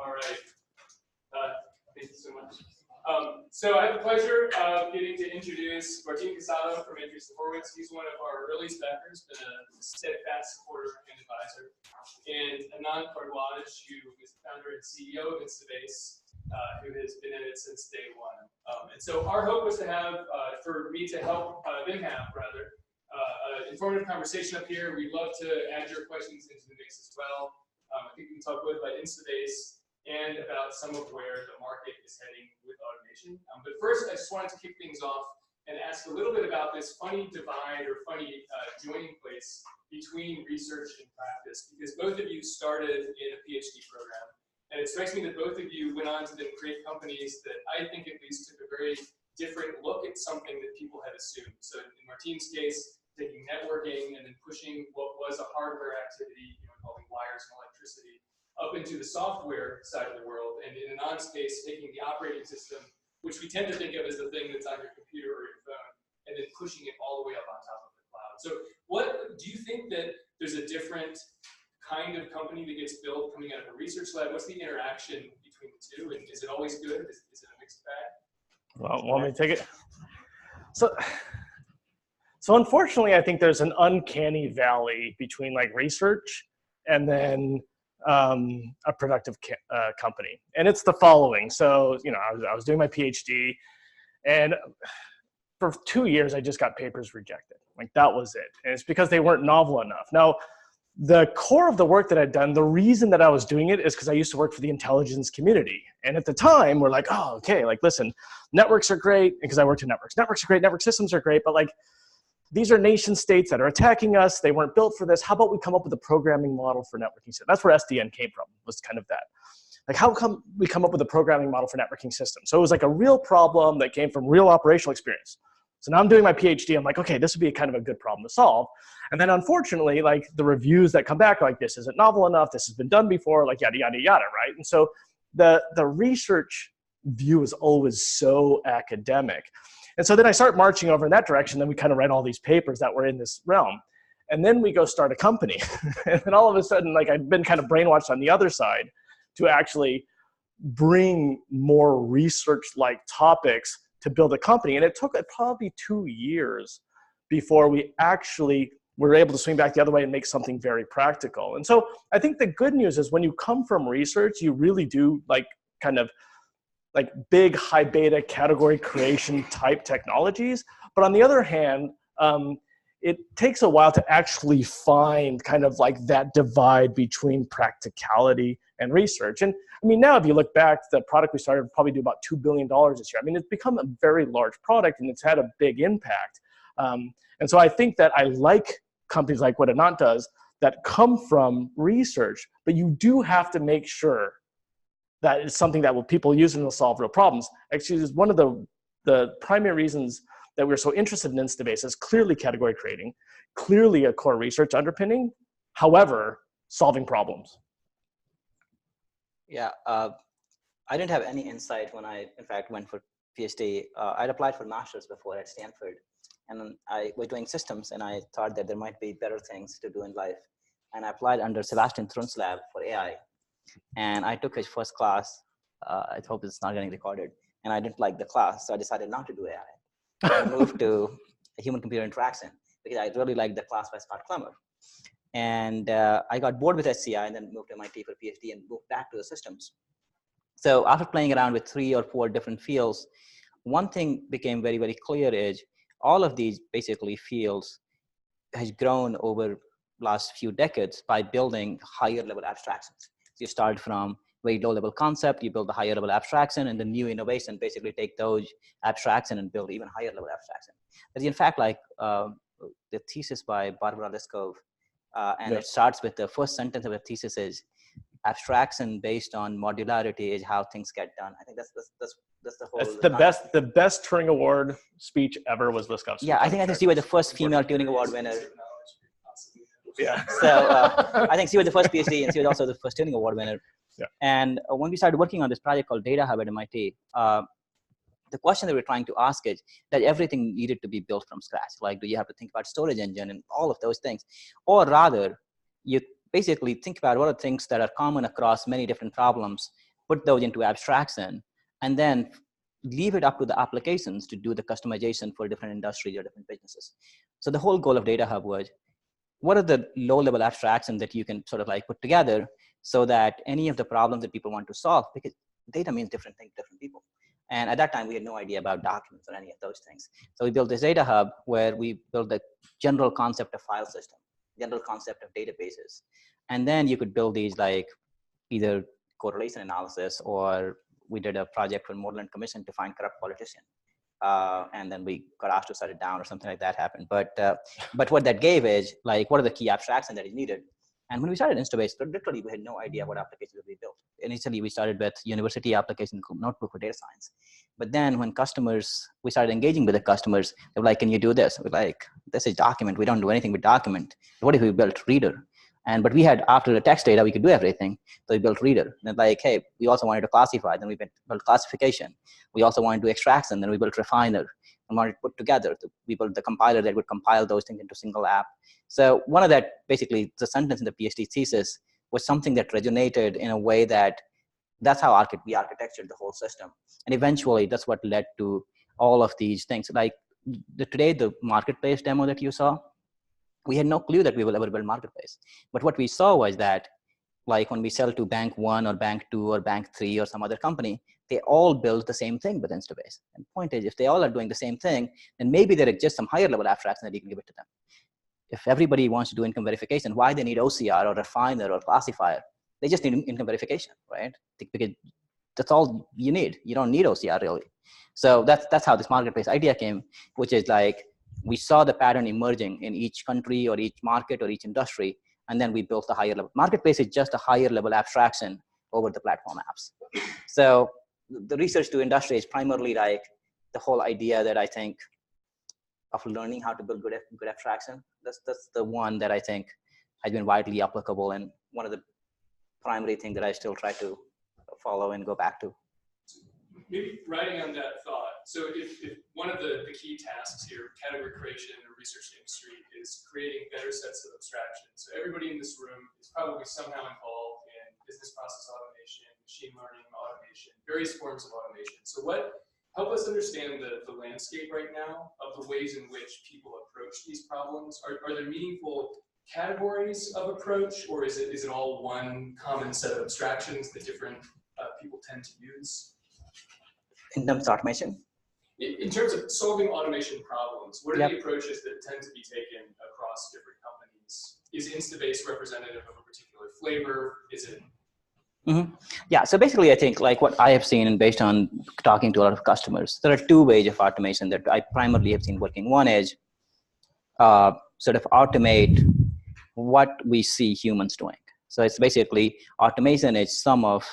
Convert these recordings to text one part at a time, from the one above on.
All right. Thank you so much. So I have the pleasure of getting to introduce Martin Casado from Andreessen Horowitz. He's one of our earliest backers, been a steadfast supporter and advisor. And Anant Bhardwaj, who is the founder and CEO of Instabase, who has been in it since day one. And so our hope was to have, for me to help them have, rather, an informative conversation up here. We'd love to add your questions into the mix as well. I think we can talk both about Instabase and about some of where the market is heading with automation. But first, I just wanted to kick things off and ask a little bit about this funny divide or funny joining place between research and practice, because both of you started in a PhD program. And it strikes me that both of you went on to then create companies that I think at least took a very different look at something that people had assumed. So in Martin's case, taking networking and then pushing what was a hardware activity, involving wires and electricity, up into the software side of the world, and in Anant's case, taking the operating system, which we tend to think of as the thing that's on your computer or your phone, and then pushing it all the way up on top of the cloud. So what, do you think that there's a different kind of company that gets built coming out of a research lab? What's the interaction between the two, and is it always good? Is it a mixed bag? Well, want me to take it? So unfortunately, I think there's an uncanny valley between like research and then a productive company. And it's the following. So, I was doing my PhD, and for 2 years, I just got papers rejected. Like, that was it. And it's because they weren't novel enough. Now, the core of the work that I'd done, the reason that I was doing it is because I used to work for the intelligence community. And at the time, we're like, oh, okay, like, listen, networks are great, because I worked in networks. Networks are great, network systems are great, but like, these are nation states that are attacking us. They weren't built for this. How about we come up with a programming model for networking systems? That's where SDN came from, was kind of that. Like, how come we come up with a programming model for networking systems? So it was like a real problem that came from real operational experience. So now I'm doing my PhD. I'm like, okay, this would be kind of a good problem to solve. And then unfortunately, like, the reviews that come back are like, this isn't novel enough. This has been done before, like yada, yada, yada, right? And so the research view is always so academic. And so then I start marching over in that direction. Then we kind of read all these papers that were in this realm. And then we go start a company. And then all of a sudden, like, I've been kind of brainwashed on the other side to actually bring more research-like topics to build a company. And it took probably 2 years before we actually were able to swing back the other way and make something very practical. And so I think the good news is when you come from research, you really do like kind of like big high beta category creation type technologies. But on the other hand, it takes a while to actually find kind of like that divide between practicality and research. And I mean, now if you look back, the product we started probably do about $2 billion this year. I mean, it's become a very large product and it's had a big impact. And so I think that I like companies like what Anant does that come from research, but you do have to make sure that is something that people use and will solve real problems. Actually, is one of the primary reasons that we're so interested in Instabase is clearly category creating, clearly a core research underpinning, however, solving problems. Yeah, I didn't have any insight when I, in fact, went for PhD. I'd applied for master's before at Stanford, and I was doing systems, and I thought that there might be better things to do in life. And I applied under Sebastian Thrun's lab for AI. And I took his first class. I hope it's not getting recorded. And I didn't like the class, so I decided not to do AI. I moved to human-computer interaction because I really liked the class by Scott Clemmer. And I got bored with SCI and then moved to MIT for PhD and moved back to the systems. So after playing around with 3 or 4 different fields, one thing became very, very clear is all of these basically fields has grown over last few decades by building higher level abstractions. So you start from very low level concept, you build a higher level abstraction, and the new innovation basically take those abstraction and build even higher level abstraction. But in fact, like the thesis by Barbara Liskov, and it starts with the first sentence of the thesis is abstraction based on modularity is how things get done. I think that's the whole. That's the best Turing Award speech ever was Liskov's. Yeah, I think she was the first female Turing Award winner. Yeah. So I think she was the first PhD, and she was also the first Turing Award winner. Yeah. And when we started working on this project called Data Hub at MIT, the question that we're trying to ask is that everything needed to be built from scratch. Like, do you have to think about storage engine and all of those things? Or rather, you basically think about what are things that are common across many different problems put those into abstraction, and then leave it up to the applications to do the customization for different industries or different businesses. So the whole goal of Data Hub was, what are the low-level abstractions that you can sort of like put together so that any of the problems that people want to solve, because data means different things to different people. And at that time, we had no idea about documents or any of those things. So we built this Data Hub where we built the general concept of file system, general concept of databases. And then you could build these like either correlation analysis, or we did a project for Moreland Commission to find corrupt politician. And then we got asked to shut it down or something like that happened. But what that gave is like, what are the key abstractions that is needed? And when we started Instabase, literally we had no idea what applications we built. Initially, we started with university application notebook for data science. But then when we started engaging with the customers, they were like, can you do this? We're like, this is document. We don't do anything with document. What if we built reader? But we had, after the text data, we could do everything. So we built reader. And like, hey, we also wanted to classify. Then we built classification. We also wanted to extraction. Then we built refiner and wanted to put together. We built the compiler that would compile those things into a single app. So one of that, basically, the sentence in the PhD thesis was something that resonated in a way that's how we architectured the whole system. And eventually, that's what led to all of these things. Like today, the marketplace demo that you saw, we had no clue that we will ever build marketplace. But what we saw was that, like when we sell to bank 1 or bank 2 or bank 3 or some other company, they all build the same thing with Instabase. And the point is, if they all are doing the same thing, then maybe there exists some higher level abstraction that you can give it to them. If everybody wants to do income verification, why they need OCR or refiner or classifier? They just need income verification, right? Because that's all you need. You don't need OCR really. So that's how this marketplace idea came, which is like, we saw the pattern emerging in each country or each market or each industry, and then we built a higher level. Marketplace is just a higher level abstraction over the platform apps. So the research to industry is primarily like the whole idea that I think of learning how to build good abstraction. That's the one that I think has been widely applicable, and one of the primary things that I still try to follow and go back to. Maybe riding on that thought, so if one of the key tasks here, category creation in the research industry, is creating better sets of abstractions. So everybody in this room is probably somehow involved in business process automation, machine learning automation, various forms of automation. So help us understand the landscape right now of the ways in which people approach these problems. Are there meaningful categories of approach, or is it all one common set of abstractions that different people tend to use? In terms of automation? In terms of solving automation problems, what are the approaches that tend to be taken across different companies? Is Instabase representative of a particular flavor? Is it? Mm-hmm. Yeah, so basically I think like what I have seen, and based on talking to a lot of customers, there are two ways of automation that I primarily have seen working. One is sort of automate what we see humans doing. So it's basically automation is sum of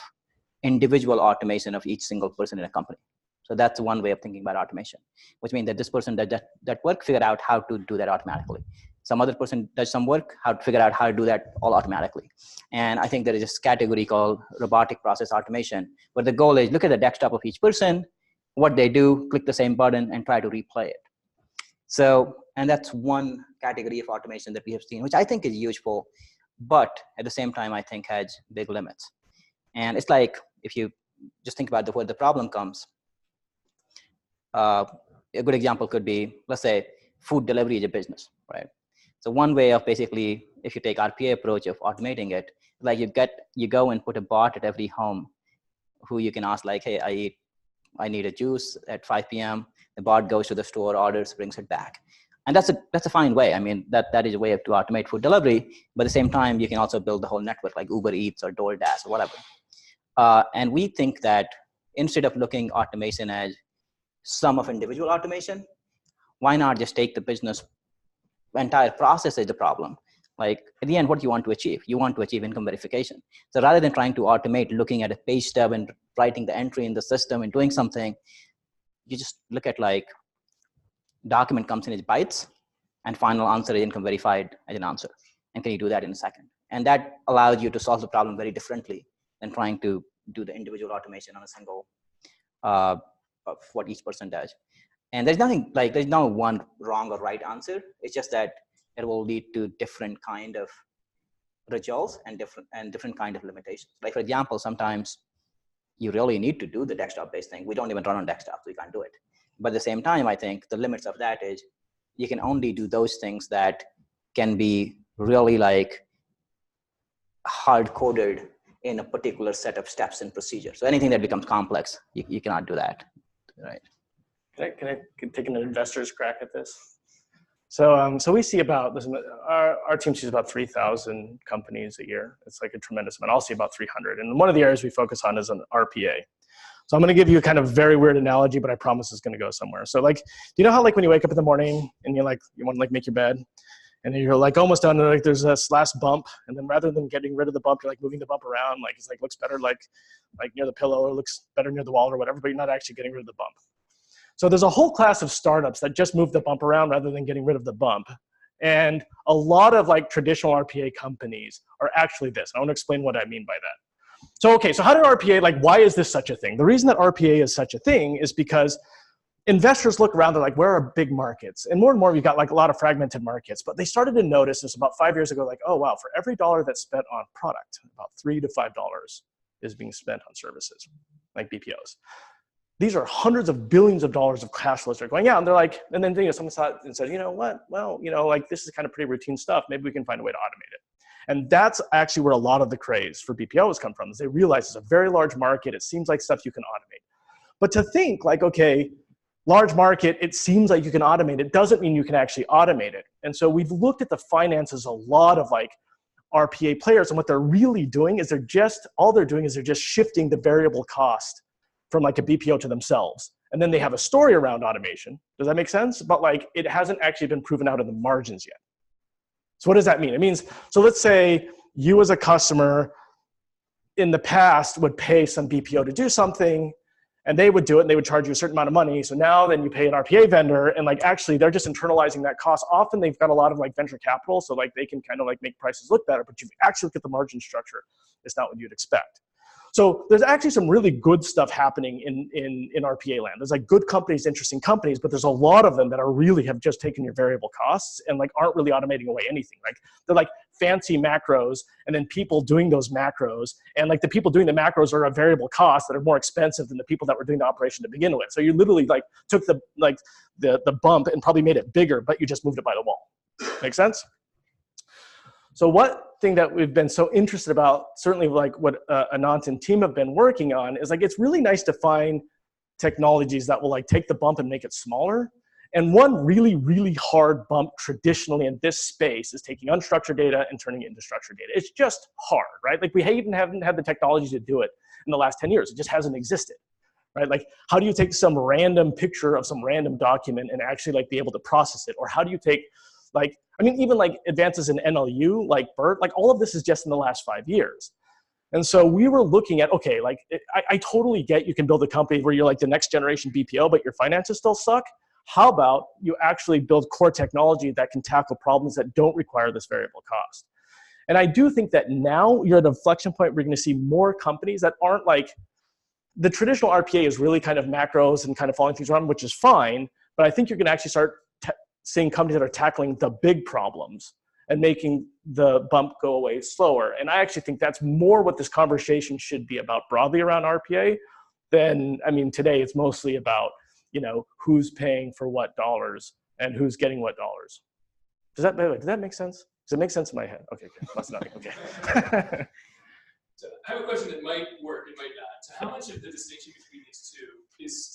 individual automation of each single person in a company. So that's one way of thinking about automation, which means that this person does that work, figure out how to do that automatically. Some other person does some work, how to figure out how to do that all automatically. And I think there is this category called robotic process automation, where the goal is look at the desktop of each person, what they do, click the same button, and try to replay it. So, and that's one category of automation that we have seen, which I think is useful, but at the same time, I think has big limits. And it's like, if you just think about where the problem comes, a good example could be, let's say, food delivery is a business, right? So one way of basically, if you take RPA approach of automating it, like you go and put a bot at every home who you can ask like, hey, I need a juice at 5 p.m. The bot goes to the store, orders, brings it back. And that's a fine way. I mean, that is a way to automate food delivery, but at the same time, you can also build the whole network like Uber Eats or DoorDash or whatever. And we think that instead of looking automation as sum of individual automation, why not just take the business entire process as the problem? Like at the end, what do you want to achieve? You want to achieve income verification. So rather than trying to automate looking at a page stub and writing the entry in the system and doing something, you just look at like document comes in as bytes and final answer is income verified as an answer. And can you do that in a second? And that allows you to solve the problem very differently than trying to do the individual automation on a single of what each person does. And there's no one wrong or right answer. It's just that it will lead to different kind of results and different kind of limitations. Like for example, sometimes you really need to do the desktop-based thing. We don't even run on desktop, so we can't do it. But at the same time, I think the limits of that is you can only do those things that can be really like hard-coded in a particular set of steps and procedures. So anything that becomes complex, you cannot do that, right? Can I take an investor's crack at this? So we see about, listen, our team sees about 3,000 companies a year. It's like a tremendous amount. I'll see about 300. And one of the areas we focus on is an RPA. So I'm going to give you a kind of very weird analogy, but I promise it's going to go somewhere. So like, do you know how like when you wake up in the morning and you want to like make your bed, and then you're like almost done, and like there's this last bump, and then rather than getting rid of the bump, you're like moving the bump around, like it's like looks better like near the pillow, or looks better near the wall or whatever, but you're not actually getting rid of the bump. So there's a whole class of startups that just move the bump around rather than getting rid of the bump. And a lot of like traditional RPA companies are actually this. I want to explain what I mean by that. So, okay, so how did RPA, like why is this such a thing? The reason that RPA is such a thing is because investors look around, they're like, where are big markets? And more we've got like a lot of fragmented markets, but they started to notice this about 5 years ago, like, oh wow, for every dollar that's spent on product, about $3 to $5 is being spent on services, like BPOs. These are hundreds of billions of dollars of cash flows that are going out, and they're like, and then someone saw it and said, you know what? Well, like this is kind of pretty routine stuff. Maybe we can find a way to automate it. And that's actually where a lot of the craze for BPOs come from, is they realize it's a very large market. It seems like stuff you can automate. But to think like, okay, large market, it seems like you can automate it, doesn't mean you can actually automate it. And so we've looked at the finances, a lot of like RPA players, and what they're really doing is all they're doing is they're just shifting the variable cost from like a BPO to themselves. And then they have a story around automation. Does that make sense? But like it hasn't actually been proven out in the margins yet. So what does that mean? It means, so let's say you as a customer in the past would pay some BPO to do something, and they would do it and they would charge you a certain amount of money. So now then you pay an RPA vendor, and like actually they're just internalizing that cost. Often they've got a lot of like venture capital, so like they can kind of like make prices look better, but you actually look at the margin structure, it's not what you'd expect. So there's actually some really good stuff happening in RPA land. There's like good companies, interesting companies, but there's a lot of them that are really have just taken your variable costs and like aren't really automating away anything. Like they're like fancy macros, and then people doing those macros, and like the people doing the macros are a variable cost that are more expensive than the people that were doing the operation to begin with. So you literally like took the bump and probably made it bigger, but you just moved it by the wall. Make sense? So what thing that we've been so interested about, certainly like what Anant and team have been working on, is like it's really nice to find technologies that will like take the bump and make it smaller. And one really, really hard bump traditionally in this space is taking unstructured data and turning it into structured data. It's just hard, right? Like we even haven't had the technology to do it in the last 10 years. It just hasn't existed, right? Like how do you take some random picture of some random document and actually like be able to process it? Or how do you take like, I mean, even like advances in NLU, like BERT, like all of this is just in the last 5 years. And so we were looking at, okay, like I totally get you can build a company where you're like the next generation BPO, but your finances still suck. How about you actually build core technology that can tackle problems that don't require this variable cost? And I do think that now you're at an inflection point where you're going to see more companies that aren't like, the traditional RPA is really kind of macros and kind of following things around, which is fine. But I think you're going to actually start seeing companies that are tackling the big problems and making the bump go away slower. And I actually think that's more what this conversation should be about broadly around RPA than, I mean, today it's mostly about, you know, who's paying for what dollars and who's getting what dollars. Does that make sense? Does it make sense in my head? Okay, good. That's nothing. Okay. So I have a question that might work, it might not. So how much of the distinction between these two is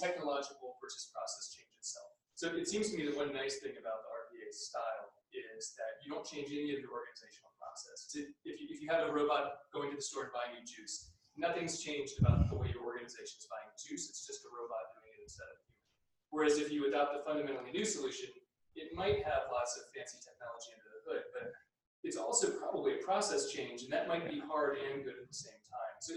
technological versus process change itself? So it seems to me that one nice thing about the RPA style is that you don't change any of your organizational process. If you have a robot going to the store and buying you juice, nothing's changed about the way your organization is buying juice. It's just a robot doing it instead of human. Whereas if you adopt a fundamentally new solution, it might have lots of fancy technology under the hood, but it's also probably a process change, and that might be hard and good at the same time. So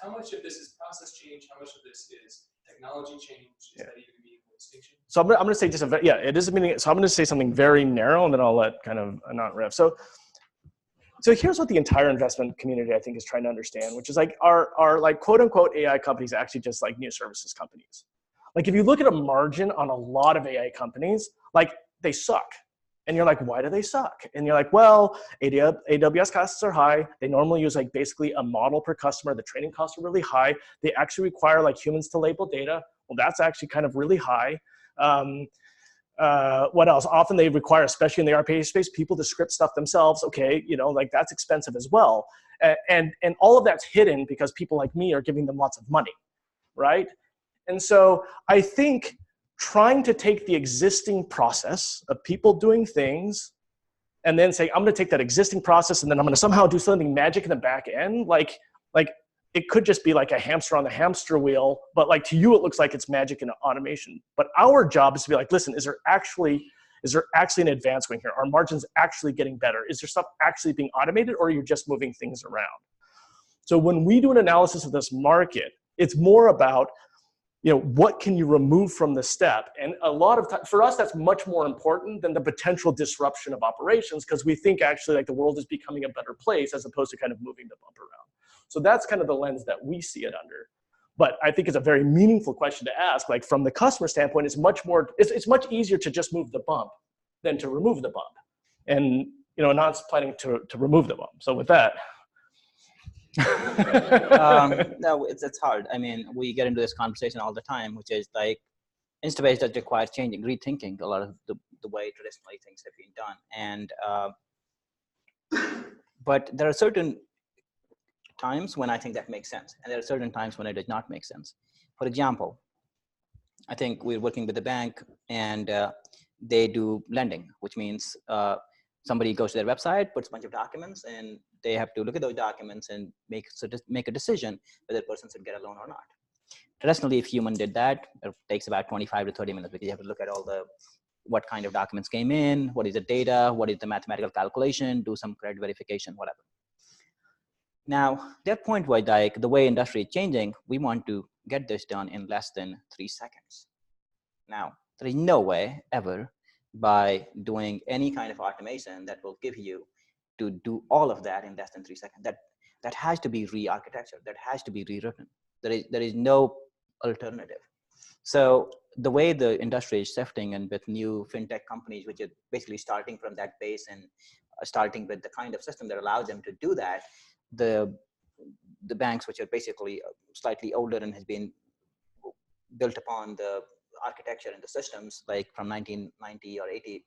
how much of this is process change? How much of this is technology change? Is that even a meaningful distinction? So I'm going to say just it is a meaning. So I'm going to say something very narrow, and then I'll let kind of Anant riff. So here's what the entire investment community, I think, is trying to understand, which is like our like quote unquote AI companies actually just like new services companies. Like if you look at a margin on a lot of AI companies, like they suck. And you're like, why do they suck? And you're like, well, AWS costs are high. They normally use like basically a model per customer. The training costs are really high. They actually require like humans to label data. Well, that's actually kind of really high. What else? Often they require, especially in the RPA space, people to script stuff themselves. Okay, you know, like that's expensive as well. And all of that's hidden because people like me are giving them lots of money, right? And so I think trying to take the existing process of people doing things and then say, I'm gonna take that existing process and then I'm gonna somehow do something magic in the back end, like it could just be like a hamster on the hamster wheel, but like to you, it looks like it's magic and automation. But our job is to be like, listen, is there actually an advance going here? Are margins actually getting better? Is there stuff actually being automated, or are you just moving things around? So when we do an analysis of this market, it's more about, you know, what can you remove from the step? And a lot of time, for us, that's much more important than the potential disruption of operations, because we think actually like the world is becoming a better place as opposed to kind of moving the bump around. So that's kind of the lens that we see it under. But I think it's a very meaningful question to ask. Like from the customer standpoint, it's much easier to just move the bump than to remove the bump. And you know, Anant's planning to remove the bump. So with that. No, it's hard. I mean, we get into this conversation all the time, which is like, Instabase does require changing, rethinking a lot of the way traditionally things have been done. And, but there are certain times when I think that makes sense. And there are certain times when it does not make sense. For example, I think we're working with a bank and they do lending, which means somebody goes to their website, puts a bunch of documents, and they have to look at those documents and make a decision whether the person should get a loan or not. Traditionally, if human did that, it takes about 25 to 30 minutes because you have to look at all what kind of documents came in, what is the data, what is the mathematical calculation, do some credit verification, whatever. Now, their point was like, the way industry is changing, we want to get this done in less than 3 seconds. Now, there is no way ever by doing any kind of automation that will give you to do all of that in less than 3 seconds. That has to be re-architectured. That has to be rewritten. There is no alternative. So the way the industry is shifting, and with new fintech companies, which are basically starting from that base and starting with the kind of system that allows them to do that, the banks, which are basically slightly older and has been built upon the architecture and the systems like from 1990 or 80,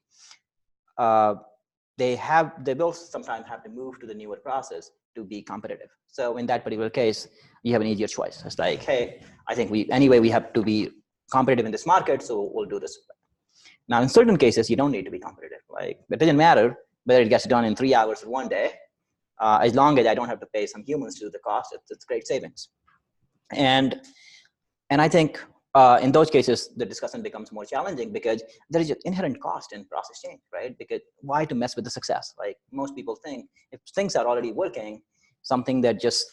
they will sometimes have to move to the newer process to be competitive. So in that particular case, you have an easier choice. It's like, hey, I think we have to be competitive in this market, so we'll do this. Now, in certain cases, you don't need to be competitive. Like, it doesn't matter whether it gets done in 3 hours or 1 day, as long as I don't have to pay some humans to do the cost. It's great savings. And I think in those cases, the discussion becomes more challenging because there is an inherent cost in process change, right? Because why to mess with the success? Like, most people think if things are already working, something that just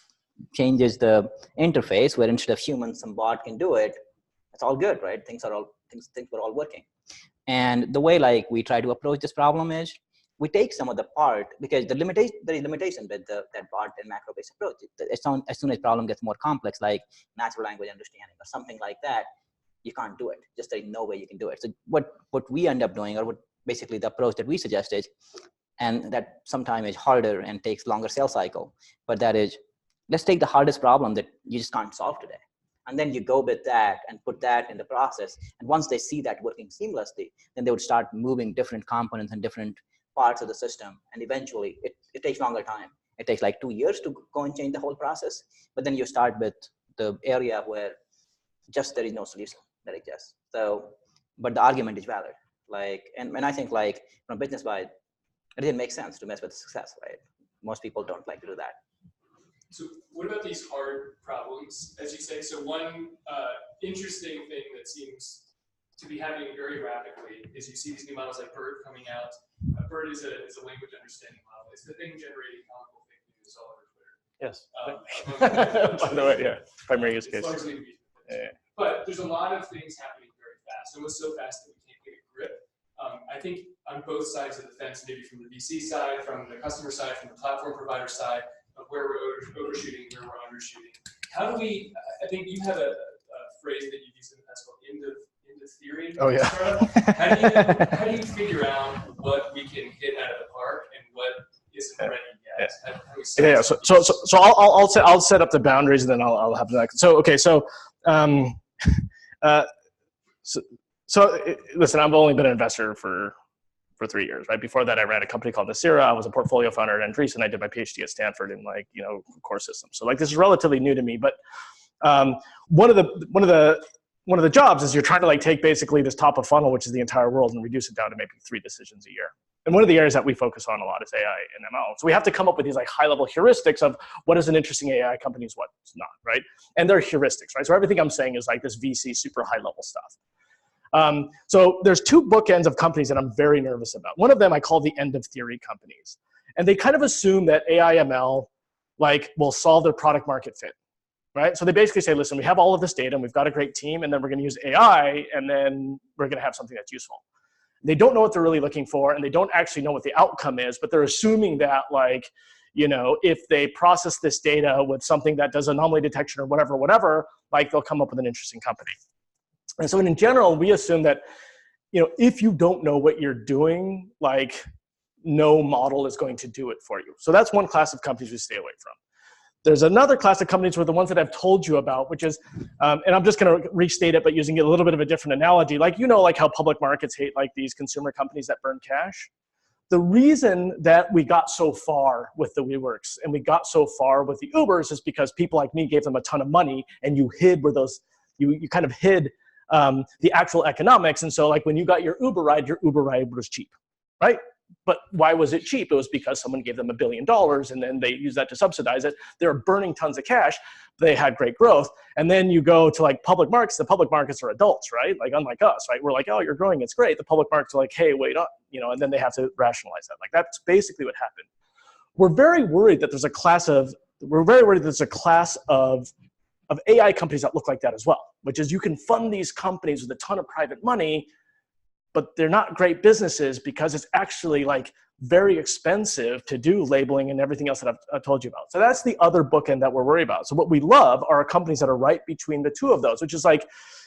changes the interface where instead of humans, some bot can do it, it's all good, right? Things were all working. And the way like we try to approach this problem is we take some of the part, because there is limitation with that bot and macro-based approach. As soon as problem gets more complex, like natural language understanding or something like that, you can't do it. Just there's no way you can do it. So what we end up doing, or what basically the approach that we suggest is, and that sometimes is harder and takes longer sales cycle, but that is, let's take the hardest problem that you just can't solve today. And then you go with that and put that in the process. And once they see that working seamlessly, then they would start moving different components and different parts of the system. And eventually it takes longer time. It takes like 2 years to go and change the whole process. But then you start with the area where just there is no solution that exists. So, but the argument is valid. Like, and I think like from business wise, it didn't make sense to mess with success, right? Most people don't like to do that. So what about these hard problems, as you say? So one interesting thing that seems to be happening very rapidly is you see these new models like BERT coming out. BERT is a language understanding model. It's the thing generating comical fake news all over Twitter. Yes. By the way, yeah, primary use case. Yeah. But there's a lot of things happening very fast, almost so fast that we can't get a grip. I think on both sides of the fence, maybe from the VC side, from the customer side, from the platform provider side, of where we're overshooting, where we're undershooting. How do we, I think you have a phrase that you've used in the past called end of theory. Oh, yeah. How do you figure out what we can hit out of the park and what isn't ready yet? How do we set Yeah. So I'll set up the boundaries, and then I'll have the next. So okay. So listen, I've only been an investor for 3 years, right? Before that, I ran a company called Nasira. I was a portfolio founder at Andreessen. I did my PhD at Stanford in core systems. So this is relatively new to me. But one of the jobs is you're trying to take basically this top of funnel, which is the entire world, and reduce it down to maybe 3 decisions a year. And one of the areas that we focus on a lot is AI and ML. So we have to come up with these high-level heuristics of what is an interesting AI company is what's not, right? And they're heuristics, right? So everything I'm saying is this VC super high-level stuff. So there's 2 bookends of companies that I'm very nervous about. One of them I call the end of theory companies. And they kind of assume that AI ML will solve their product market fit, right? So they basically say, listen, we have all of this data and we've got a great team, and then we're going to use AI, and then we're going to have something that's useful. They don't know what they're really looking for, and they don't actually know what the outcome is, but they're assuming that if they process this data with something that does anomaly detection or whatever, they'll come up with an interesting company. And so in general, we assume that, if you don't know what you're doing, no model is going to do it for you. So that's one class of companies we stay away from. There's another class of companies were the ones that I've told you about, which is, and I'm just going to restate it, but using a little bit of a different analogy. How public markets hate these consumer companies that burn cash. The reason that we got so far with the WeWorks and we got so far with the Ubers is because people like me gave them a ton of money, and you hid where you kind of hid the actual economics. And so when you got your Uber ride was cheap, right? But why was it cheap? It was because someone gave them $1 billion, and then they used that to subsidize it. They were burning tons of cash. They had great growth. And then you go to public markets. The public markets are adults, right? Unlike us, right? We're oh, you're growing, it's great. The public markets are hey, wait up, and then they have to rationalize that. That's basically what happened. We're very worried that there's a class of AI companies that look like that as well, which is you can fund these companies with a ton of private money, but they're not great businesses because it's actually very expensive to do labeling and everything else that I've told you about. So that's the other bookend that we're worried about. So what we love are companies that are right between the 2 of those, which is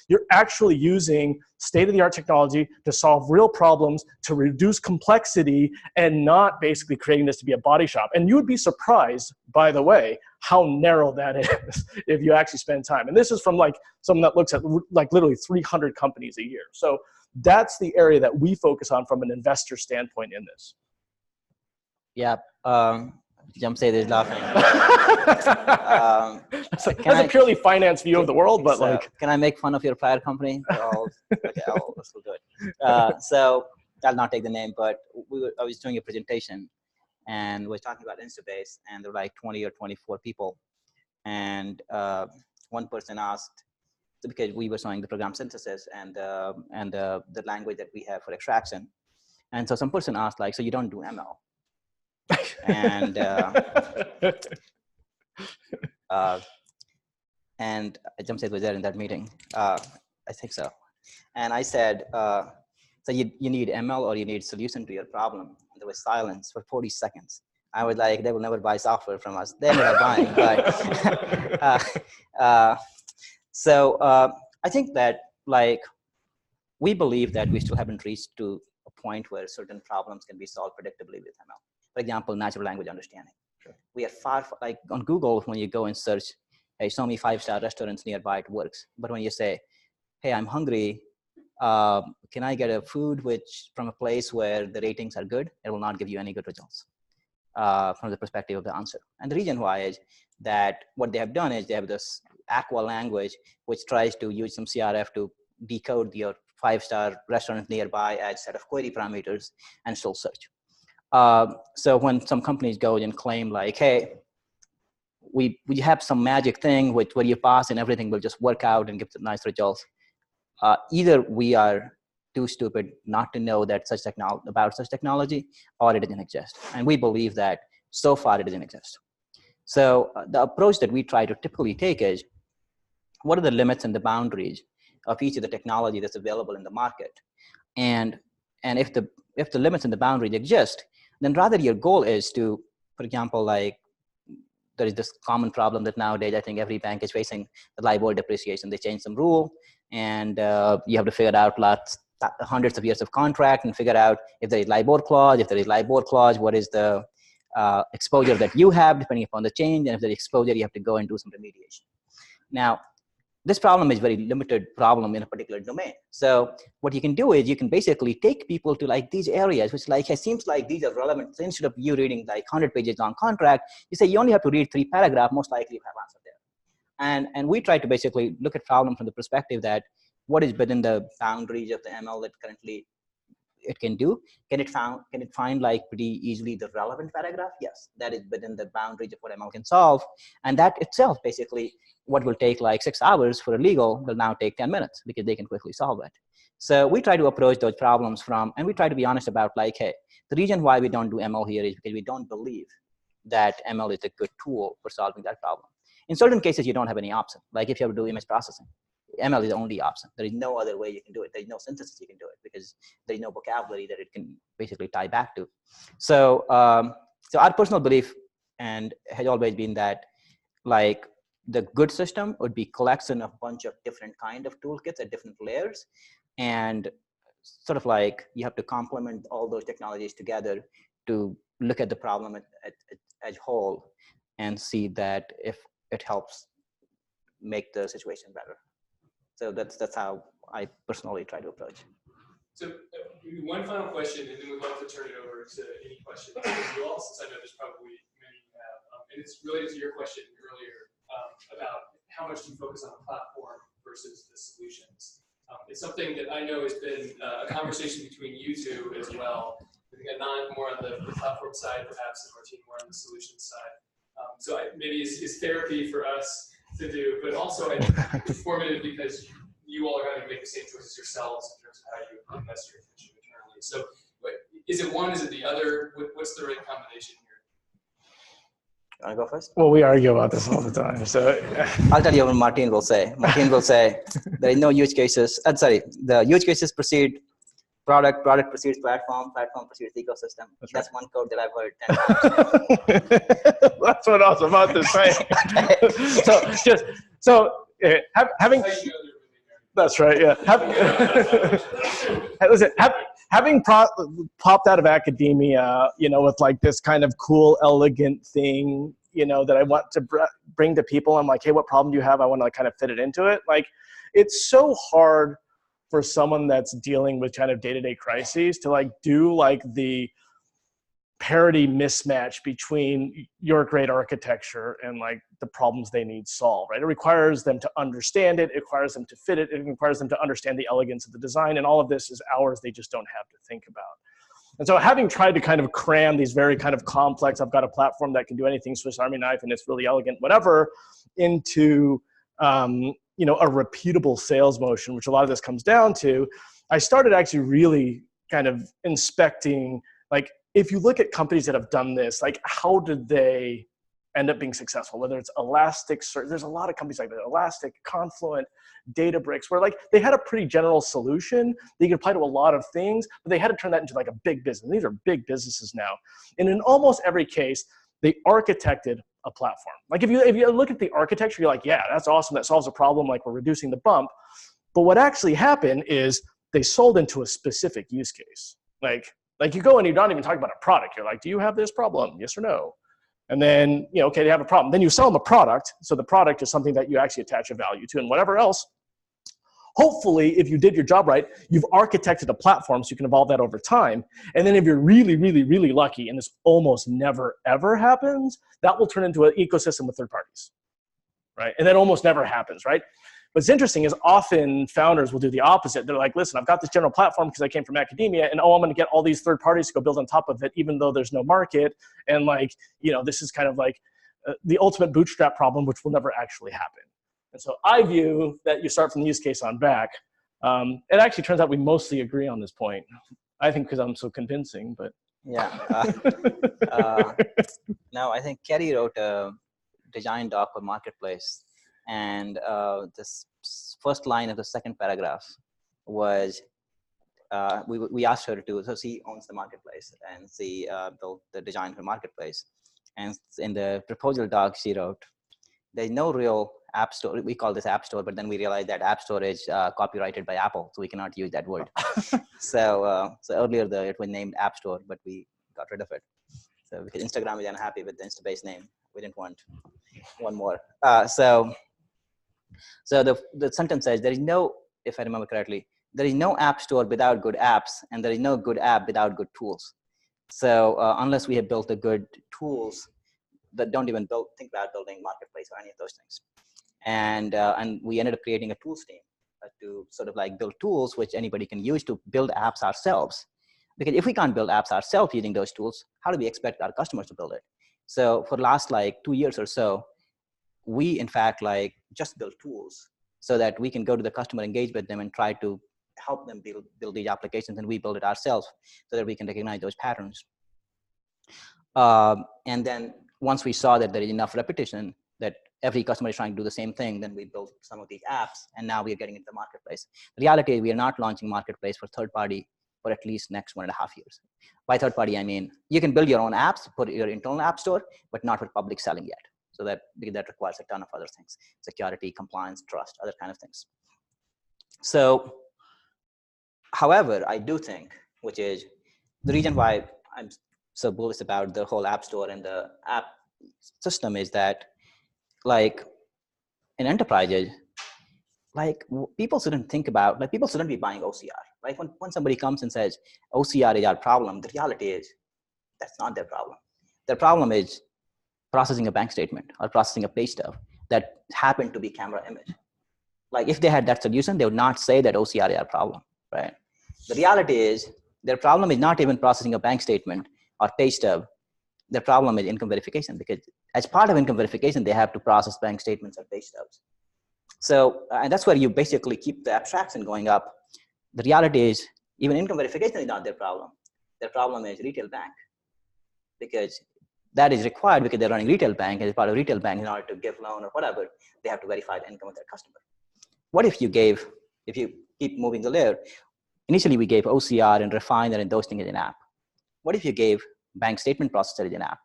you're actually using state-of-the-art technology to solve real problems, to reduce complexity, and not basically creating this to be a body shop. And you would be surprised, by the way, how narrow that is if you actually spend time. And this is from someone that looks at literally 300 companies a year. So that's the area that we focus on from an investor standpoint in this. Yeah, Jamshed is laughing. That's a purely finance view of the world, but can I make fun of your prior company? Okay, I'll still do it. So I'll not take the name, but I was doing a presentation, and we're talking about Instabase, and there were 20 or 24 people, and one person asked, because we were showing the program synthesis and the language that we have for extraction, and so some person asked so you don't do ML? And Jamshed was there in that meeting. I think so. And I said, so you need ML or you need solution to your problem? And there was silence for 40 seconds. I was they will never buy software from us. They ended up buying, but so I think that we believe that we still haven't reached to a point where certain problems can be solved predictably with ML. For example, natural language understanding. Sure. We are far, on Google, when you go and search, hey, show me 5-star restaurants nearby, it works. But when you say, hey, I'm hungry, can I get a food from a place where the ratings are good? It will not give you any good results from the perspective of the answer. And the reason why is that what they have done is they have this aqua language, which tries to use some CRF to decode your 5-star restaurant nearby as a set of query parameters and still search. So when some companies go and claim hey, we have some magic thing where you pass and everything will just work out and give some nice results, either we are too stupid not to know that about such technology, or it doesn't exist. And we believe that so far it doesn't exist. So the approach that we try to typically take is, what are the limits and the boundaries of each of the technology that's available in the market? And if the limits and the boundaries exist, then rather your goal is to, for example, there is this common problem that nowadays I think every bank is facing, the LIBOR depreciation. They changed some rule, and you have to figure out hundreds of years of contract and figure out if there is LIBOR clause. If there is LIBOR clause, what is the exposure that you have depending upon the change, and if there is exposure, you have to go and do some remediation. Now, this problem is very limited problem in a particular domain. So what you can do is you can basically take people to like these areas, which like, it seems like these are relevant. So instead of you reading like 100 pages long contract, you say you only have to read 3 paragraphs, most likely you have answer there. And we try to basically look at problem from the perspective that what is within the boundaries of the ML that currently it can do. Can it find like pretty easily the relevant paragraph? Yes, that is within the boundaries of what ML can solve. And that itself, basically, what will take like 6 hours for a legal will now take 10 minutes because they can quickly solve it. So we try to approach those problems and we try to be honest about like, hey, the reason why we don't do ML here is because we don't believe that ML is a good tool for solving that problem. In certain cases, you don't have any option. Like if you have to do image processing, ML is the only option. There is no other way you can do it. There is no synthesis you can do it because there is no vocabulary that it can basically tie back to. So, so our personal belief and has always been that like the good system would be collection of a bunch of different kind of toolkits at different layers, and sort of like you have to complement all those technologies together to look at the problem as whole and see that if it helps make the situation better. So that's how I personally try to approach. So one final question, and then we'd love to turn it over to any questions from you all, since I know there's probably many you have. And it's related to your question earlier about how much do you focus on the platform versus the solutions. It's something that I know has been a conversation between you two as well. I think Anant more on the platform side, perhaps, and Martin more on the solutions side. So maybe it's therapy for us to do, but also I think informative because you all are going to make the same choices yourselves in terms of how you invest your attention internally. So is it one, is it the other? What's the right combination here? You want to go first? Well, we argue about this all the time. So I'll tell you what Martin will say. Martin will say there is no use cases. The use cases precede product precedes platform precedes ecosystem. That's one code that I've heard 10 times. That's what I was about to say. Having that's right. Yeah. Listen, having popped out of academia, with like this kind of cool, elegant thing, that I want to bring to people. I'm like, hey, what problem do you have? I want to like kind of fit it into it. Like, it's so hard for someone that's dealing with kind of day-to-day crises to like do like the parity mismatch between your great architecture and like the problems they need solved, right? It requires them to understand it. It requires them to fit it. It requires them to understand the elegance of the design. And all of this is hours they just don't have to think about. And so having tried to kind of cram these very kind of complex, I've got a platform that can do anything Swiss Army knife and it's really elegant, whatever, into a repeatable sales motion, which a lot of this comes down to, I started actually really kind of inspecting, like, if you look at companies that have done this, like, how did they end up being successful? Whether it's Elasticsearch, there's a lot of companies like that, Elastic, Confluent, Databricks, where like they had a pretty general solution that you could apply to a lot of things, but they had to turn that into like a big business. These are big businesses now. And in almost every case, they architected a platform. Like if you look at the architecture, you're like, yeah, that's awesome. That solves a problem. Like we're reducing the bump. But what actually happened is they sold into a specific use case. Like you go and you're not even talking about a product. You're like, do you have this problem? Yes or no? And then, okay, they have a problem. Then you sell them a product. So the product is something that you actually attach a value to, and whatever else. Hopefully, if you did your job right, you've architected a platform so you can evolve that over time. And then if you're really, really, really lucky, and this almost never, ever happens, that will turn into an ecosystem with third parties, right? And that almost never happens, right? What's interesting is often founders will do the opposite. They're like, listen, I've got this general platform because I came from academia, and I'm going to get all these third parties to go build on top of it, even though there's no market. And like, this is kind of like the ultimate bootstrap problem, which will never actually happen. And so I view that you start from the use case on back. It actually turns out we mostly agree on this point. I think because I'm so convincing, but. Yeah. No, I think Kerry wrote a design doc for Marketplace. And this first line of the second paragraph was, we asked her to, so she owns the Marketplace and she built the design for Marketplace. And in the proposal doc, she wrote, there's no real app store. We call this app store, but then we realized that app store is copyrighted by Apple, so we cannot use that word. So earlier it was named App Store, but we got rid of it. So because Instagram is unhappy with the Instabase name, we didn't want one more. So the sentence says, there is no, if I remember correctly, there is no app store without good apps, and there is no good app without good tools. So unless we have built the good tools that don't even think about building marketplace or any of those things. And we ended up creating a tools team to sort of like build tools which anybody can use to build apps ourselves. Because if we can't build apps ourselves using those tools, how do we expect our customers to build it? So for the last like 2 years or so, we in fact like just build tools so that we can go to the customer, engage with them, and try to help them build these applications, and we build it ourselves so that we can recognize those patterns. And then once we saw that there is enough repetition, that every customer is trying to do the same thing, then we built some of these apps, and now we are getting into the marketplace. The reality is we are not launching marketplace for third party for at least next 1.5 years. By third party, I mean, you can build your own apps, put your internal app store, but not for public selling yet. So that requires a ton of other things: security, compliance, trust, other kind of things. So, however, I do think, which is the reason why I'm so bullish about the whole app store and the app system, is that like in enterprises, like people shouldn't think about, like people shouldn't be buying OCR. Like when somebody comes and says OCR is our problem, the reality is that's not their problem. Their problem is processing a bank statement or processing a pay stub that happened to be camera image. Like if they had that solution, they would not say that OCR is our problem, right? The reality is their problem is not even processing a bank statement or pay stub. Their problem is income verification, because as part of income verification, they have to process bank statements or pay stubs. So, and that's where you basically keep the abstraction going up. The reality is even income verification is not their problem. Their problem is retail bank, because that is required because they're running retail bank, and as part of retail bank, in order to give loan or whatever, they have to verify the income of their customer. What if you keep moving the layer, initially we gave OCR and Refiner and those things as an app. What if you gave bank statement processor as an app,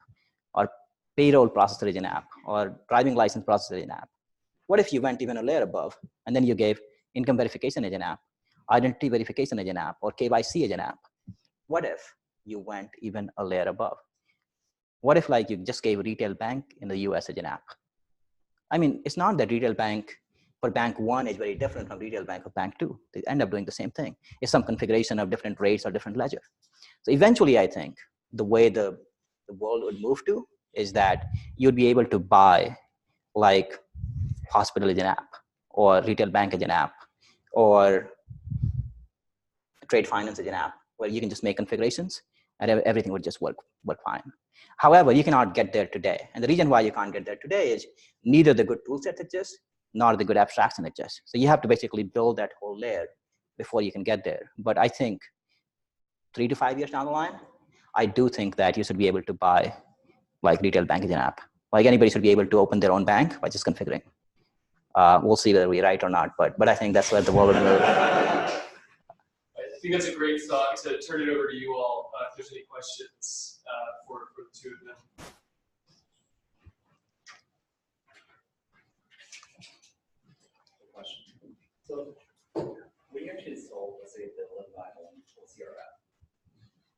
or payroll processor as an app, or driving license processor as an app? What if you went even a layer above, and then you gave income verification as an app, identity verification as an app, or KYC as an app? What if you went even a layer above? What if like you just gave retail bank in the US as an app? I mean, it's not that retail bank for bank one is very different from retail bank for bank two. They end up doing the same thing. It's some configuration of different rates or different ledger. So eventually, I think the way the world would move to is that you'd be able to buy like hospital as an app, or retail bank as an app, or trade finance as an app, where you can just make configurations and everything would just work fine. However, you cannot get there today. And the reason why you can't get there today is neither the good tool set exists, nor the good abstraction exists. So you have to basically build that whole layer before you can get there. But I think 3 to 5 years down the line, I do think that you should be able to buy like retail bank as an app. Like anybody should be able to open their own bank by just configuring. We'll see whether we're right or not, but I think that's where the world will move. I think that's a great thought to turn it over to you all if there's any questions for the two of them. So when you actually install, let's say, the vinyl OCR app,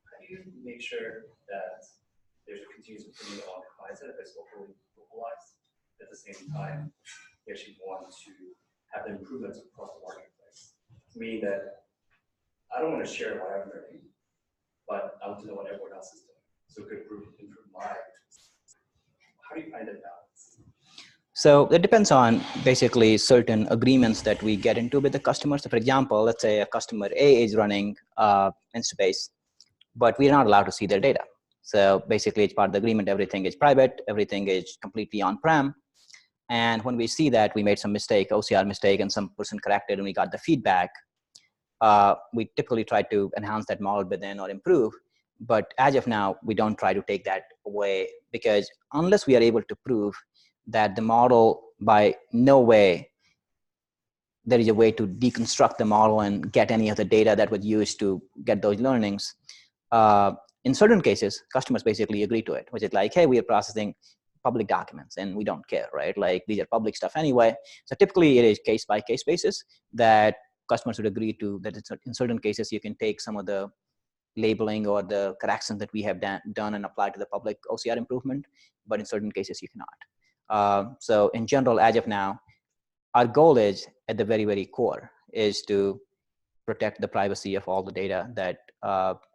how do you make sure that there's a continuous improvement on the client side if it's localized? At the same time, you actually want to have the improvements across the marketplace. Meaning that I don't want to share what I'm learning, but I want to know what everyone else is doing. So it could improve my. How do you find that balance? So it depends on basically certain agreements that we get into with the customer. So for example, let's say a customer A is running Instabase, but we're not allowed to see their data. So basically it's part of the agreement, everything is private, everything is completely on-prem. And when we see that we made some mistake, OCR mistake, and some person corrected and we got the feedback, we typically try to enhance that model within or improve. But as of now, we don't try to take that away, because unless we are able to prove that the model, by no way there is a way to deconstruct the model and get any of the data that was used to get those learnings, in certain cases, customers basically agree to it, which is like, hey, we are processing public documents and we don't care, right? Like these are public stuff anyway. So typically it is case by case basis that customers would agree to that. It's, in certain cases, you can take some of the labeling or the corrections that we have done and apply to the public OCR improvement, but in certain cases you cannot. So in general, as of now, our goal is at the very, very core is to protect the privacy of all the data that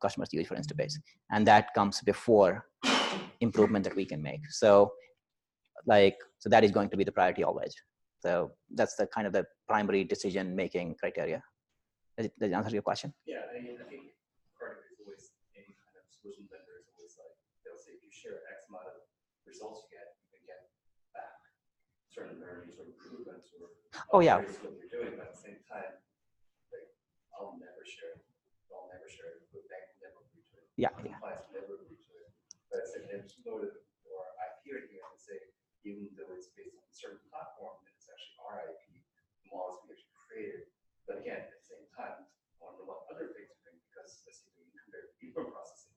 customers use for Instabase. And that comes before improvement that we can make. So so that is going to be the priority always. So that's the kind of the primary decision-making criteria. Does it answer your question? Yeah, I mean, I think part of it is always any kind of solution vendor is always like, they'll say if you share X amount of results you can get back certain learnings or improvements or Oh, yeah. what you're doing, but at the same time, like, I'll never share it. I'll never share it. The bank will never agree to it. Yeah. Clients will never agree to it. But it's like, or I hear it here and say, even though it's based on a certain platform, it's actually our IP, the models we actually created. But again, at the same time, I want to know what other things are doing because let's say doing income processing,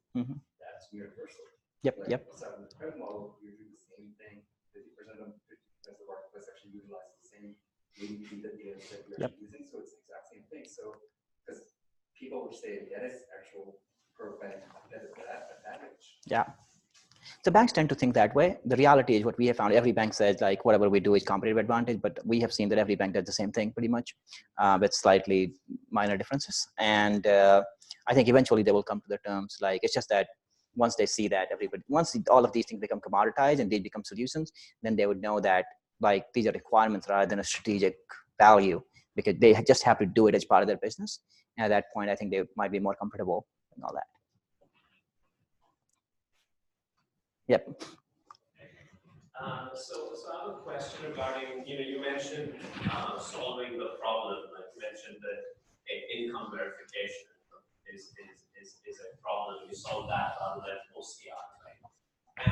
that's universal. Yep, like, yep. So with the credit model, you're doing the same thing. 50% of the marketplace actually utilizes the same ADP that you're using, so it's the exact same thing. So because people would say that is actual per bank competitive advantage. Yeah. So banks tend to think that way. The reality is what we have found, every bank says like whatever we do is competitive advantage, but we have seen that every bank does the same thing pretty much with slightly minor differences. And I think eventually they will come to the terms. Like, it's just that once they see that once all of these things become commoditized and they become solutions, then they would know that like these are requirements rather than a strategic value, because they just have to do it as part of their business. And at that point, I think they might be more comfortable and all that. Yep. So I have a question regarding, you mentioned solving the problem. Like you mentioned that income verification is a problem. You solve that rather than OCR, right?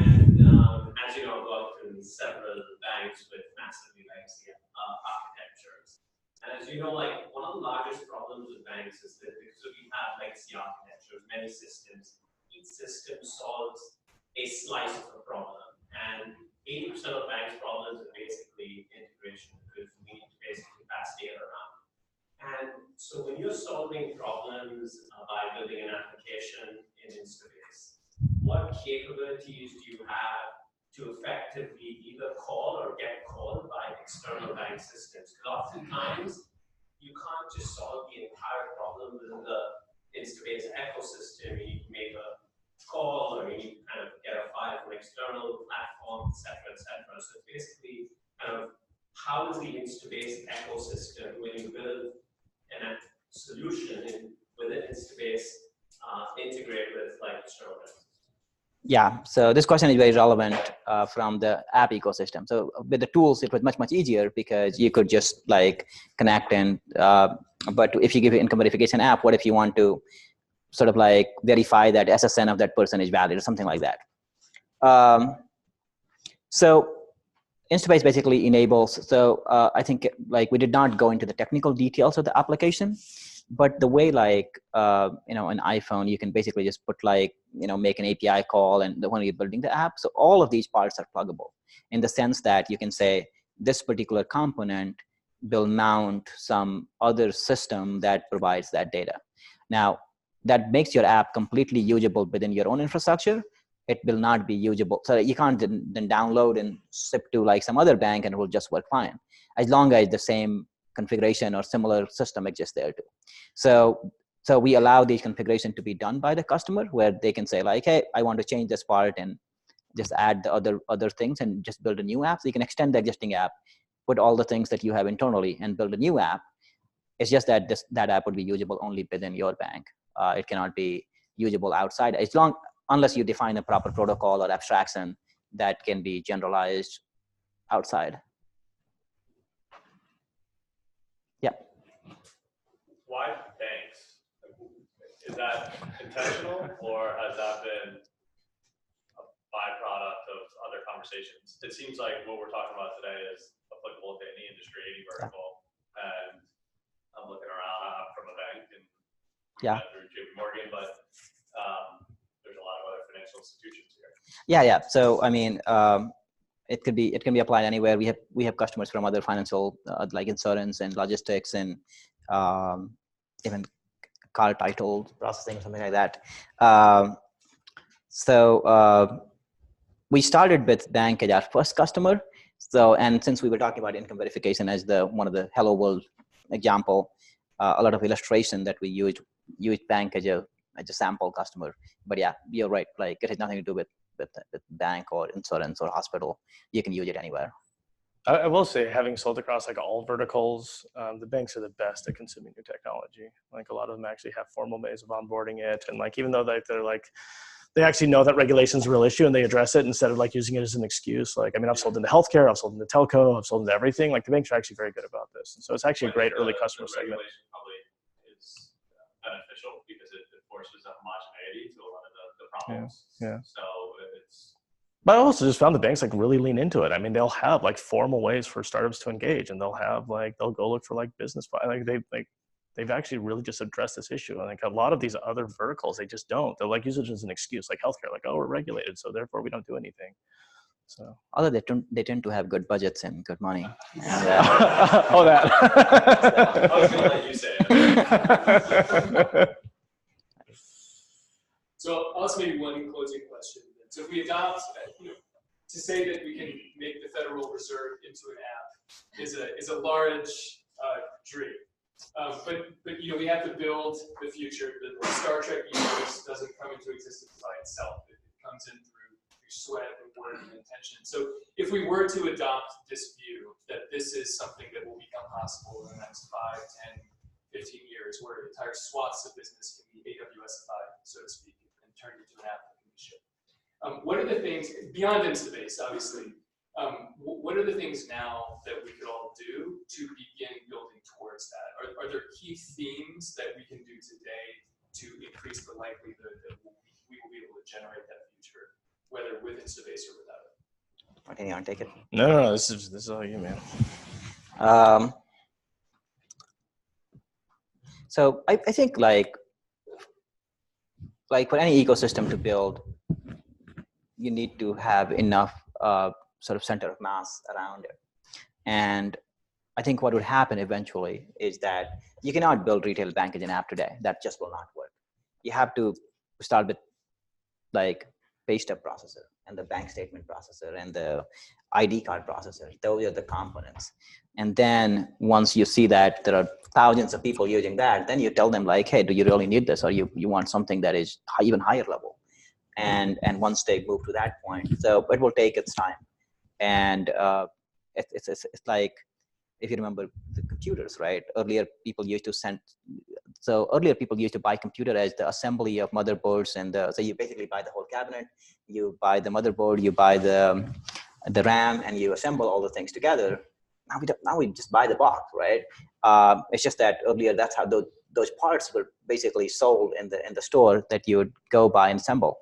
And as you know, I've worked in several banks with massively legacy architectures. And as you know, like one of the largest problems with banks is that because we have legacy architectures, many systems, each system solves a slice of the problem. And 80% of banks' problems are basically integration, because we need to basically pass data around. And so when you're solving problems by building an application in Instabase, what capabilities do you have to effectively either call or get called by external bank systems? Because oftentimes, you can't just solve the entire problem within the Instabase ecosystem. You need to make a call, or you need to kind of get a file from external platform, et cetera, et cetera. So it's basically kind of how does the Instabase ecosystem, when you build a solution within Instabase, integrate with like external systems? Yeah, so this question is very relevant from the app ecosystem. So with the tools, it was much, much easier because you could just like connect and, but if you give an income verification app, what if you want to sort of like verify that SSN of that person is valid or something like that. So Instabase basically enables, so I think like we did not go into the technical details of the application, but the way like, an iPhone, you can basically just put like, make an API call and when you're building the app. So all of these parts are pluggable in the sense that you can say this particular component will mount some other system that provides that data. Now, that makes your app completely usable within your own infrastructure. It will not be usable. So you can't then download and ship to like some other bank and it will just work fine, as long as the same configuration or similar system exists there too. So we allow these configuration to be done by the customer where they can say like, hey, I want to change this part and just add the other things and just build a new app. So you can extend the existing app, put all the things that you have internally and build a new app. It's just that that app would be usable only within your bank. It cannot be usable outside unless you define a proper protocol or abstraction that can be generalized outside. Yeah. Why banks? Is that intentional, or has that been a byproduct of other conversations? It seems like what we're talking about today is applicable to any industry, any vertical. And I'm looking around, I'm from a bank and through JP Morgan, but there's a lot Yeah. So I mean, it can be applied anywhere. We have customers from other financial like insurance and logistics and even car title processing, something like that. So we started with bank as our first customer. So, and since we were talking about income verification as one of the hello world example, a lot of illustration that we used bank as a sample customer. But yeah, you're right. Like it has nothing to do with bank or insurance or hospital. You can use it anywhere. I will say, having sold across like all verticals, the banks are the best at consuming new technology. Like a lot of them actually have formal ways of onboarding it, and like even though they're like, they actually know that regulation is a real issue and they address it instead of like using it as an excuse. Like, I mean, I've sold into healthcare, I've sold into telco, I've sold into everything. Like the banks are actually very good about this, and so it's actually a great early customer segment. Regulation probably is beneficial because it forces a homogeneity to a lot of the problems. Yeah. So it's. But I also just found the banks like really lean into it. I mean, they'll have like formal ways for startups to engage, and they'll go look for like business. They've actually really just addressed this issue. And like a lot of these other verticals, they just don't. They'll like use it as an excuse, like healthcare, like, oh, we're regulated, so therefore we don't do anything. So. Although they tend to have good budgets and good money. And, oh, that. I was gonna let you say it. So I'll ask maybe one closing question. So if we adopt, to say that we can make the Federal Reserve into an app is a large dream. But we have to build the future. The Star Trek universe doesn't come into existence by itself. It comes in through sweat and work and intention. So if we were to adopt this view that this is something that will become possible in the next 5, 10, 15 years, where entire swaths of business can be AWSified, so to speak, and turned into an app that can be shipped. What are the things, beyond Instabase, obviously, what are the things now that we could all do to begin building towards that? Are there key themes that we can do today to increase the likelihood that we will be able to generate that future, whether with Instabase or without it? Okay, you want to take it? No. This is all you, man. So I think like for any ecosystem to build, you need to have enough sort of center of mass around it. And I think what would happen eventually is that you cannot build retail bank as an app today. That just will not work. You have to start with like pay stub processor and the bank statement processor and the ID card processor. Those are the components. And then once you see that there are thousands of people using that, then you tell them like, hey, do you really need this? Or you want something that is even higher level? And once they move to that point, so it will take its time. And it's like, if you remember the computers, right? Earlier people used to buy computer as the assembly of motherboards, and so you basically buy the whole cabinet, you buy the motherboard, you buy the RAM, and you assemble all the things together. Now we just buy the box, right? It's just that earlier that's how those parts were basically sold in the store that you would go buy and assemble.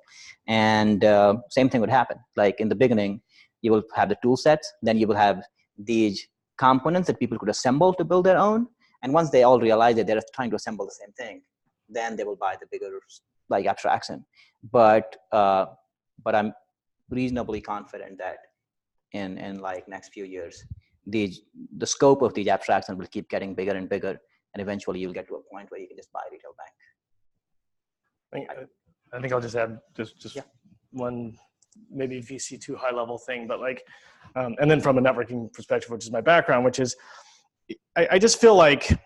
And same thing would happen. Like in the beginning, you will have the tool sets, then you will have these components that people could assemble to build their own. And once they all realize that they're trying to assemble the same thing, then they will buy the bigger like abstraction. But I'm reasonably confident that in like next few years, the scope of these abstractions will keep getting bigger and bigger, and eventually you'll get to a point where you can just buy a retail bank. I think I'll just add just one maybe VC2 high level thing, but like, and then from a networking perspective, which is my background, which is, I just feel like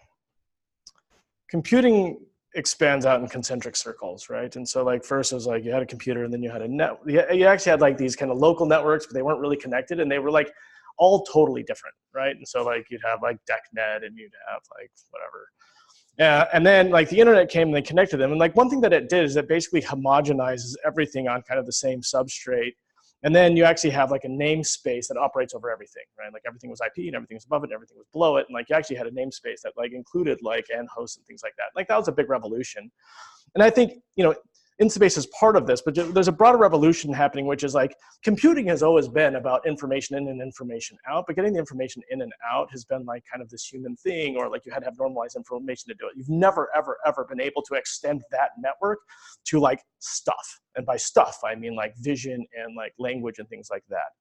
computing expands out in concentric circles, right? And so like first it was like you had a computer and then you had you actually had like these kind of local networks, but they weren't really connected, and they were like all totally different, right? And so like you'd have like DECnet and you'd have like whatever. And then like the internet came and they connected them. And like one thing that it did is it basically homogenizes everything on kind of the same substrate. And then you actually have like a namespace that operates over everything, right? Like everything was IP and everything was above it and everything was below it. And like you actually had a namespace that like included like end hosts and things like that. Like that was a big revolution. And I think, Instabase is part of this, but there's a broader revolution happening, which is like computing has always been about information in and information out, but getting the information in and out has been like kind of this human thing, or like you had to have normalized information to do it. You've never, ever, ever been able to extend that network to like stuff. And by stuff, I mean like vision and like language and things like that.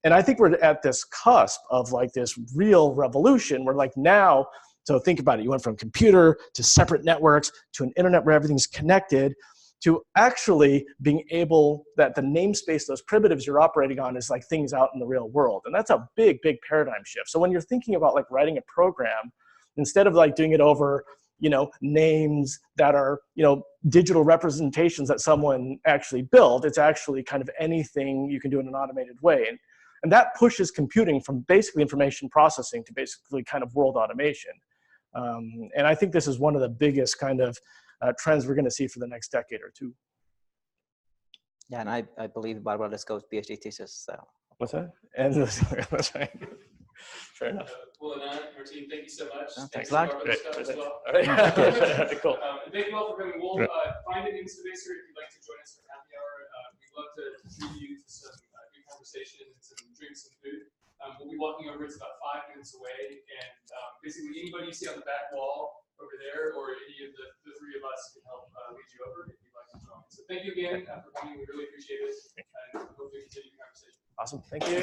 And I think we're at this cusp of like this real revolution where like now, so think about it, you went from computer to separate networks to an internet where everything's connected, to actually being able, that the namespace, those primitives you're operating on is like things out in the real world. And that's a big, big paradigm shift. So when you're thinking about like writing a program, instead of like doing it over, you know, names that are, you know, digital representations that someone actually built, it's actually kind of anything you can do in an automated way. And that pushes computing from basically information processing to basically kind of world automation. And I think this is one of the biggest kind of trends we're going to see for the next decade or two. Yeah, and I believe Barbara Lisko's PhD thesis. So. What's that? And that's right. Fair enough. Well, Anant, Martin, thank you so much. Thanks a lot. Barbara Lisko as well. All right. Cool. And thank you all for coming. We'll find an Instabase if you'd like to join us for happy hour. We'd love to treat you to some good conversation and some drinks and food. We'll be walking over. It's about 5 minutes away, and basically anybody you see on the back wall over there, or any of the 3 of us can help lead you over if you'd like to join. So thank you again for coming. We really appreciate it, and hopefully continue the conversation. Awesome. Thank you.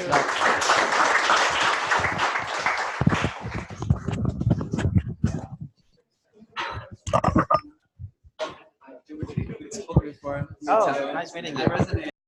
Oh, nice meeting you.